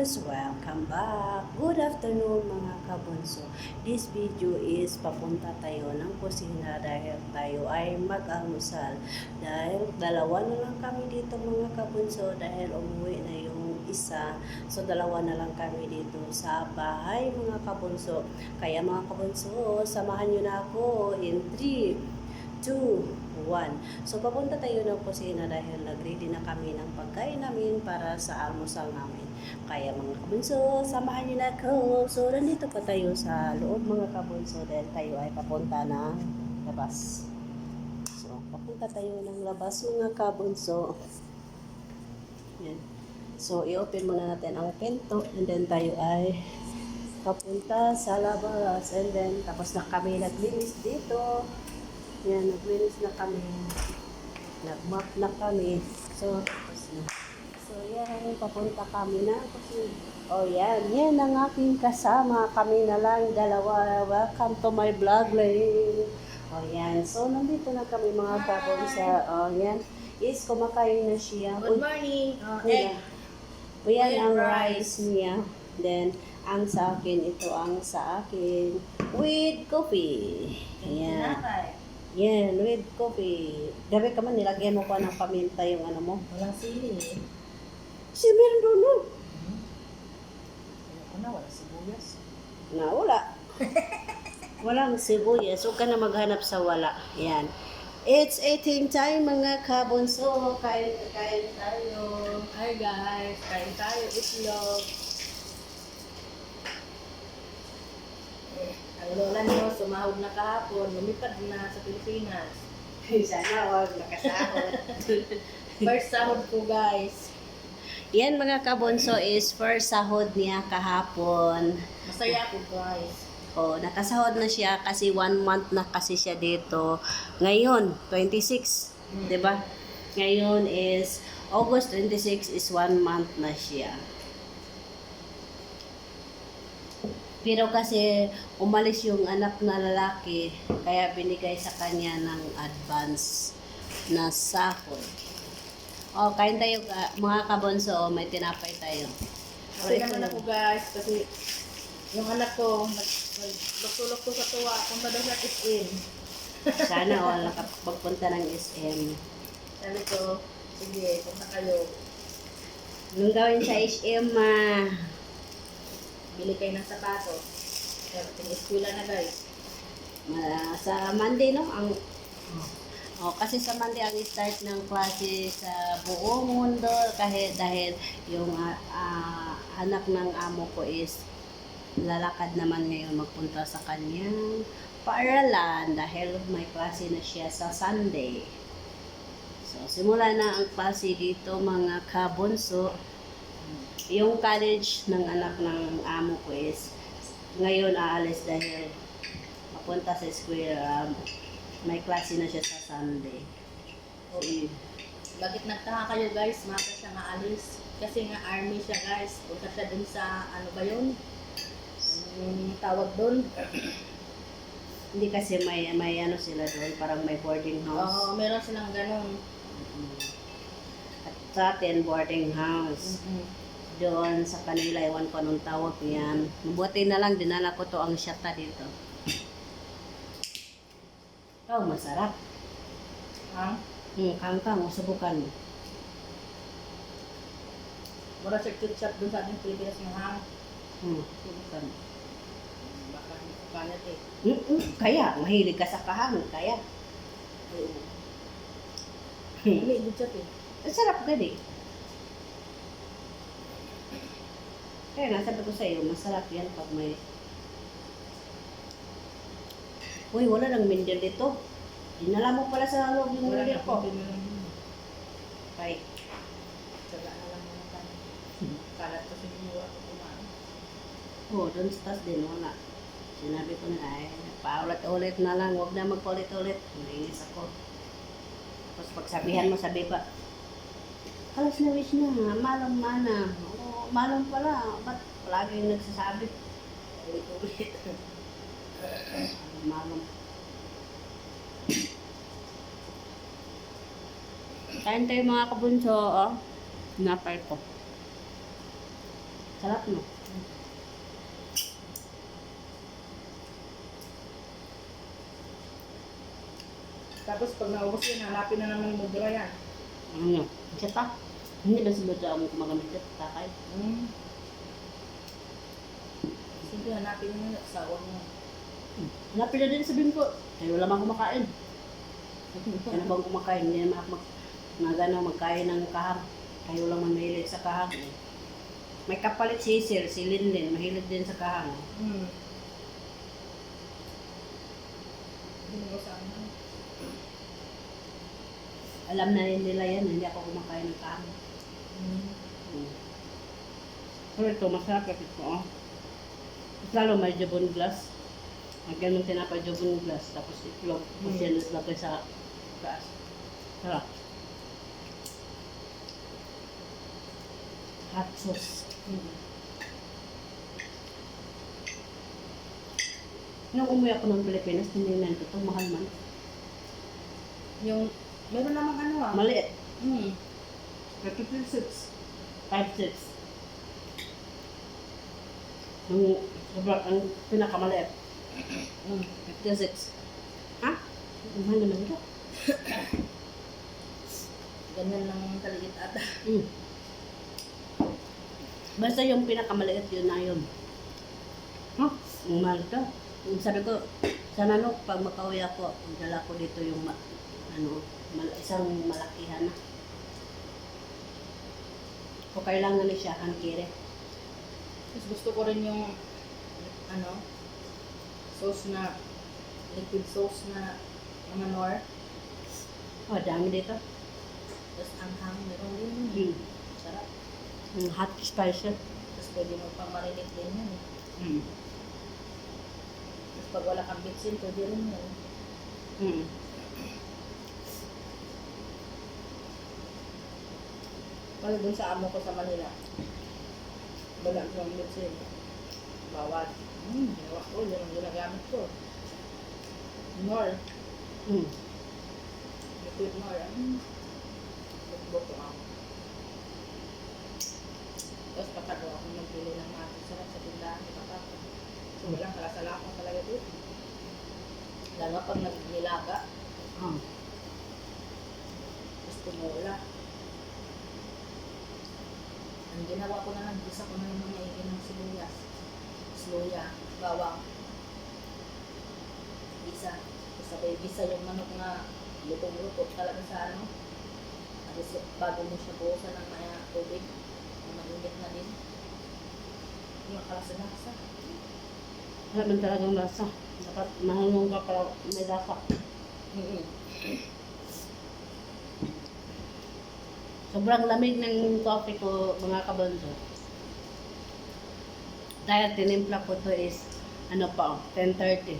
viewers! Welcome back! Good afternoon mga kabunso. This video is papunta tayo ng kusina dahil tayo ay mag-almusal. Dahil dalawa na lang kami dito mga kabunso dahil umuwi na yung isa. So dalawa na lang kami dito sa bahay mga kabunso. Kaya mga kabunso, samahan nyo na ako in 3, 2, 1. So, papunta tayo ng kusina dahil nag-ready na kami ng pagkain namin para sa almusal namin. Kaya mga kabunso, samahan niyo na ako. So, nandito pa tayo sa loob mga kabunso dahil tayo ay papunta ng labas. So, papunta tayo ng labas mga kabunso. Yan. So, i-open muna natin ang pinto and then tayo ay papunta sa labas. And then, tapos na kami naglinis dito. Yan, naglinis na kami. Nag-mop na kami. So, tapos na. So, yan, papunta kami na. Oh, yan. Yan ang aking kasama. Kami na lang, dalawa. Welcome to my vlog, Lane. Oh, yan. So, nandito na kami mga kabonsa. Oh, yan. Is, kumakain na siya. Good morning. Egg. Yan ang rice niya. Then, ang sa akin, ito ang sa akin. With coffee. Ayan. Yan, with coffee. Gabi ka man, nilagyan mo pa ng paminta yung ano mo. Walang sili. Si meron doon, no? Wala sibuyas. Na, wala. Walang sibuyas. Huwag ka na maghanap sa wala. Yan. It's eating time, mga kabunso. Kain tayo. Hi guys, kain tayo itlog. Ang lola niyo, sumahod na kahapon, lumipad na sa Pilipinas. Sana huwag nakasahod. First sahod ko guys. Yan, mga kabunso, is first sahod niya kahapon. Masaya ako guys. Oh, nakasahod na siya kasi 1 month na kasi siya dito. Ngayon, 26, 'di ba? Ngayon is August 26 is 1 month na siya. Pero kasi umalis yung anak na lalaki, kaya binigay sa kanya ng advance na sahod. Oh, kain tayo mga kabonso, may tinapay tayo. Kasi naman ako guys, kasi yung anak ko, naglukulok ko sa tuwa, punta daw sa SM. Sana wala kapagpunta ng SM. Sabi ko, sige, punta kayo. Anong gawin sa SM, ma? Bili kayo ng sapato. Pero eskwela na guys. Sa Monday, no? Kasi sa Monday ang start ng klase sa buong mundo kahit dahil yung anak ng amo ko is lalakad naman ngayon magpunta sa kanyang paaralan dahil may klase na siya sa Sunday. So, simula na ang klase dito mga kabunso. Yung college ng anak ng amo ko is ngayon aalis dahil mapunta sa school. May klase na siya sa Sunday. Okay. Bakit nagtaka kayo guys? Maka siya nga alis. Kasi nga army siya guys. Punta siya dun sa ano ba yun? Yung tawag dun? Hindi kasi may ano sila doon, parang may boarding house. Oo, meron silang ganun. At sa atin, boarding house. Doon sa kanila, iwan ko anong tawag yan. Mabuti na lang, dinala ko to ang syata dito. Oh, masarap. Ha? Kangkang, subukan mo. Mura siya ketchup dun sa ating Pilipinas ng hang. Subukan mo. Baka hindi ko kalat eh. Kaya, mahilig ka sa kahang, kaya. Hindi, ketchup eh. Masarap gani. Kaya nga, sabi ko sa iyo, masarap yan pag may... Uy, wala nang mindel dito. Dinala mo pala sa loob yung Wala mindel na ko. kung pinulong. Kay, Tsaga na lang mga kanin. Kalat ko siguro ako kumain. doon sa taas din, wala. Sinabi ko na, ay, paulit-ulit na lang, huwag na magpaulit-ulit. Nainis ako. Tapos pagsabihan mo, sabi pa, alas na wish na, malong mana. Oo, malong pala. Ba't palaging nagsasabi? Ulit-ulit. Malong. Kain tayo mga kabunso, oh. Napay ko. Sarap no? Tapos pag naubos yun, hanapin na naman mo dry yan. Ano? Isa pa? Hindi ba si Budra mo kumagamit ito? Takay? Sige, hanapin mo yung asawa mo. Hanapin na din sabihin ko. Kayo wala mang kumakain. Kaya na bang kumakain? Hindi naman ako magkain ng kahang. Kayo lang man mahilig sa kahang. May kapalit si Sir, si Linlin. Mahilig din sa kahang. Hindi mo sa amin. Alam na rin nila yan. Hindi ako kumakain ng kahang. Pero ito, masarap kasi ito. Oh. Mas lalo may jabon glass. Magyan ng tinapay jabon glass. Tapos itlog. Tapos yan lagay sa glass. Sarap. Hot sauce. Nung umuwi ako ng Pilipinas, tinignan ko ito. Mahal man. Yung, meron namang ano ah. Maliit. 36. 5-6. Ang pinakamaliit. 56. Ha? Ang mahal naman ito. Ganyan lang kaliit ata. Basta yung pinakamaliit yun na yun. Huh? Ang mahal ito. Sabi ko, sana no, pag makauwi ako, dala ko dito yung isang malakihan na. Kung kailangan ni siya, hankire. Tapos gusto ko rin yung sauce na liquid sauce na manor. Oh, dami dito. Tapos anghang meron din. Sarap. Hot spicy. Tapos pwede mo pang marinate din yan. Tapos pag wala kang bitsin, pwede rin yan. Pag dun sa amo ko sa Manila, wala siyang bitsin. Bawat. Ginawa ko, yun ang ginagamit ko. Nor. Liquid nor. Buto ako. Tapos patago ako nagpili ng mga sarap sa tindahan. So walang kalasala ko talaga dito. Lalo pag nagnilaga, tapos tumula. Ang ginawa ko na lang, gisa ko na yung mga maigin ng sibuyas. Sluya, bawang. Gisa. Tapos sabay gisa yung manok na lutong-luto talaga sa ano. Tapos bago mo siya buhusan ng maya tubig, mainit na din. Yung kalasa-lasa. Wala man talagang lasa. Dapat mahangong ka para may lasa. Sobrang lamig ng coffee ko, mga kabonso. Dahil tinimpla ko to is, 10:30.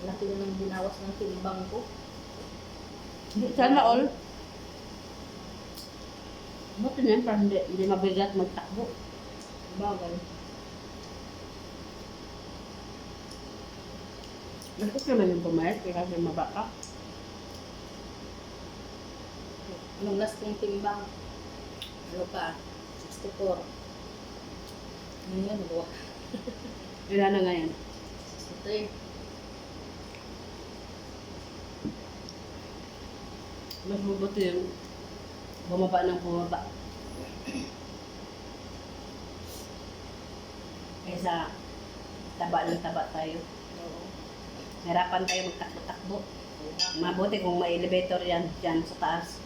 Laki na ng binawas ng timbang ko. Sana all. Buti na yun, para hindi mabigat magtakbo. Bagay. Bakit naman yung pumayat? Kasi mabaka. Nung last kong timbang, ano pa, 64. Ngayon, buwa. Ilan na ngayon? 63. Mas mabuti yung bumaba ng bumaba. Kaysa taba ng taba tayo. Oo. Hirapan tayo magtakbo-takbo. Mabuti kung may elevator yan dyan sa taas.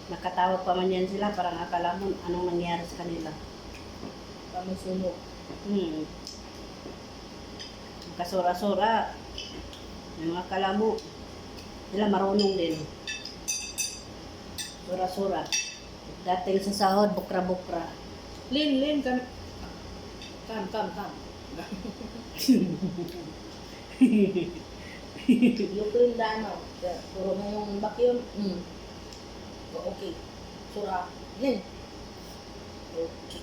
Nakatawag pa man yan sila, parang akala mo anong nangyari sa kanila. Kami sunog. Kasura-sura. Yung akala mo, sila marunong din. Sura-sura. Dating sa sahod, bukra-bukra. Lin, kam. Yung krinda, puro na yung vacuum. Okay. Sura. Lin. Okay.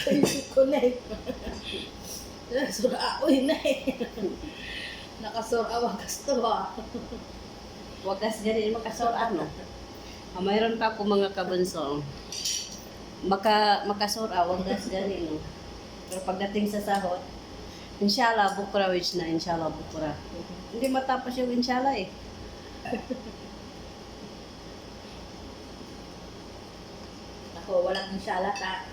Isip ko na eh. Sura ako yun na eh. nakasura, wagas to ha. Wagas gani makasor ano. Mayroon pa ako mga kabunso. Makasura, wagas gani no. Pero pagdating sa sahod, inshallah bukra which na inshallah bukra. Hindi matapos yung inshallah eh. Ako, walang inshallah ta.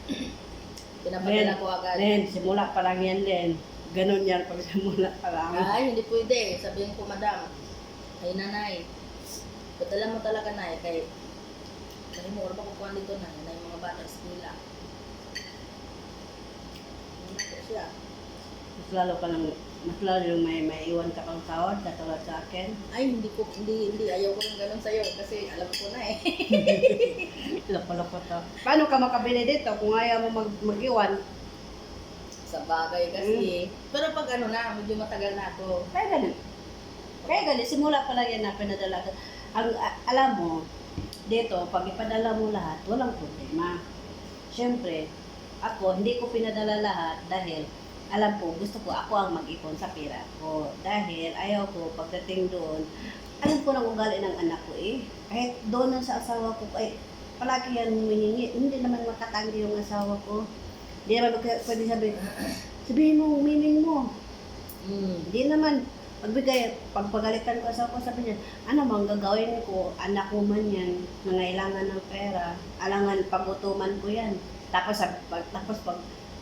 Pinapadala ko agad. Len, simula pa lang yan, Len. Ganun yan pag simula pa lang. Ay, hindi pwede. Sabihin ko, madam. Ay, nanay. Padala mo talaga, nay. Kaya mo, orba ko kuhan dito, nay. Na yung mga bata sa nila. Hindi ko siya. Mas lalo yung may iwan ka pang sahod, katulad sa akin. Ay, hindi. Ayaw ko ng ganun sa'yo. Kasi alam ko na eh. Loko-loko to. Paano ka makabili dito kung ayaw mo mag-iwan? Sa bagay kasi. Pero pag ano na, medyo matagal na ako. Kaya ganun, simula pa lang yan na pinadala. Alam mo, dito, pag ipadala mo lahat, walang problema. Siyempre, ako, hindi ko pinadala lahat dahil alam ko, gusto ko ako ang mag-ipon sa pera ko. Dahil ayaw ko, pagdating doon, alam ko ng ugali ng anak ko eh. Kahit doon sa asawa ko, ay palagi yan humihingi. Hindi naman makatanggi yung asawa ko. Hindi naman pwede sabihin mo, humiling mo. Hindi naman. Pagpagalitan ko asawa ko, sabi niya, ano mang gagawin ko, anak mo man yan, nangailangan ng pera, alangan pagutuman ko yan. Tapos pag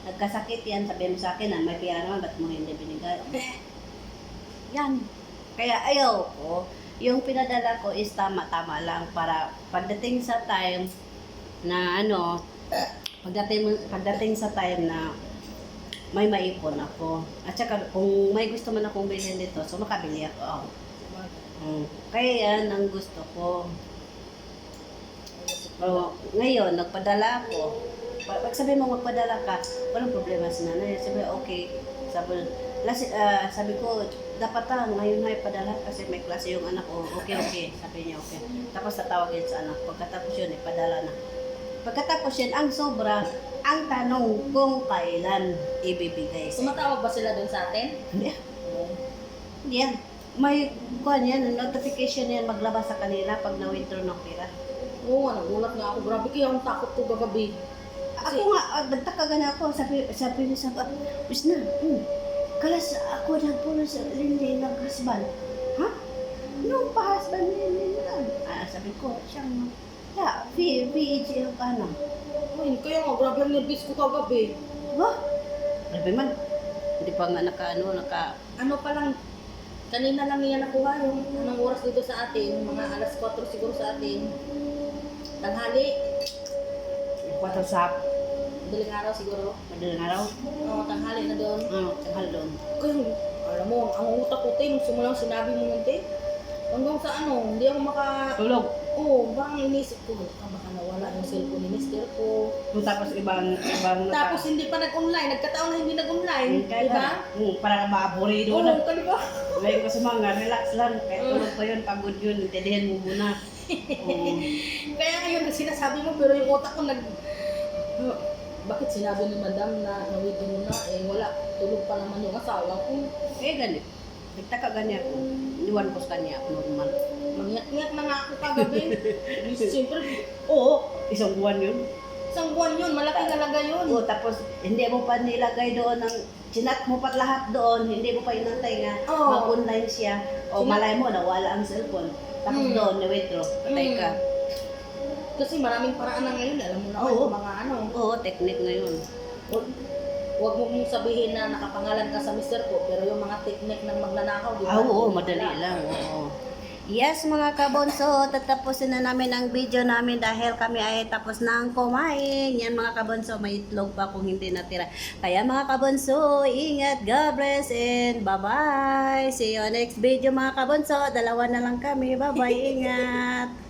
nagkasakit yan, sabihin mo sa akin, may pera naman, ba't mo hindi binigay? Yan. Kaya ayaw ko, yung pinadala ko is tama-tama lang para pagdating sa time na pagdating sa time na may maipon ako. At saka kung may gusto man akong bilhin dito, so makabili ako. Kaya yan ang gusto ko. Pero ngayon, nagpadala ako. Pag sabi mo magpadala ka, walang problema sa nanay. Sabi, okay. Sabi ko, dapat ngayon ay padala kasi may klase yung anak ko. Okay. Sabi niya, okay. Tapos tatawagin sa anak. Pagkatapos yun, ipadala na. Pagkatapos yun, ang sobra, ang tanong kung kailan ibibigay. Tumatawag ba sila doon sa atin? Hindi. Yan. May notification yan maglabas sa kanila pag na-withdraw ng pera. Oo, nagulat nga ako. Grabe kaya ang takot ko gagabi. Ako nga, nagtaka na ako, sabi niya sa bis na, kalas ako na po sa Lindy nag-husband. Ha? Nung pa-husband Lindy lang. Sabi ko, siyang, VHL ka na. Uy, kaya nga, grabe ang nervous ko kagabi. Ba? Grabe man. Hindi pa nga Ano pa lang, kanina lang yan nakuha yung anong oras dito sa atin, mga alas 4 siguro sa atin. Tanghali. WhatsApp. Madaling araw siguro. Madaling araw? Oo, tanghali na doon. Tanghal doon. Kaya, alam mo, ang utak ko, nung simulang sinabi mo nun, hanggang sa hindi ako Tulog. Oo, parang inisip ko, baka nawala yung cellphone ni mister ko. Tapos ibang Tapos hindi pa nag-online, nagkataon na hindi nag-online, di ba? Parang maaburido Oo, na. di ba? Ngayon ko sa mga, relax lang. Kahit tulog pa yun, pagod yun, intindihan mo muna. Kaya ngayon, sinasabi mo, pero yung utak ko bakit sinabi ni madam na nawid mo na, wala, tulog pa naman yung asawa ko. Ganit. Nagtaka ganyan ako. Iniwan ko sa kanya, normal. Mangiyak-ngiyak na nga ako kagabi. Siyempre, Oo, isang buwan yun. isang buwan yun, malaking halaga yun. Oo, tapos hindi mo pa nilagay doon ng chinat mo pa lahat doon, hindi mo pa inantay nga mag-online siya. O malay mo, nawala ang cellphone. Tapos doon, na-withdraw, patay ka. Kasi maraming paraan na ngayon, alam mo na mga Oo, technique ngayon. Huwag mo mong sabihin na nakapangalan ka sa mister ko, pero yung mga technique ng magnanakaw, di ba? Oo, madali lang. Oo. Yes, mga kabonso, tatapusin na namin ang video namin dahil kami ay tapos nang kumain. Yan mga kabonso, may itlog pa kung hindi natira. Kaya mga kabonso, ingat, God bless, and bye-bye. See you next video mga kabonso. Dalawa na lang kami. Bye-bye, ingat.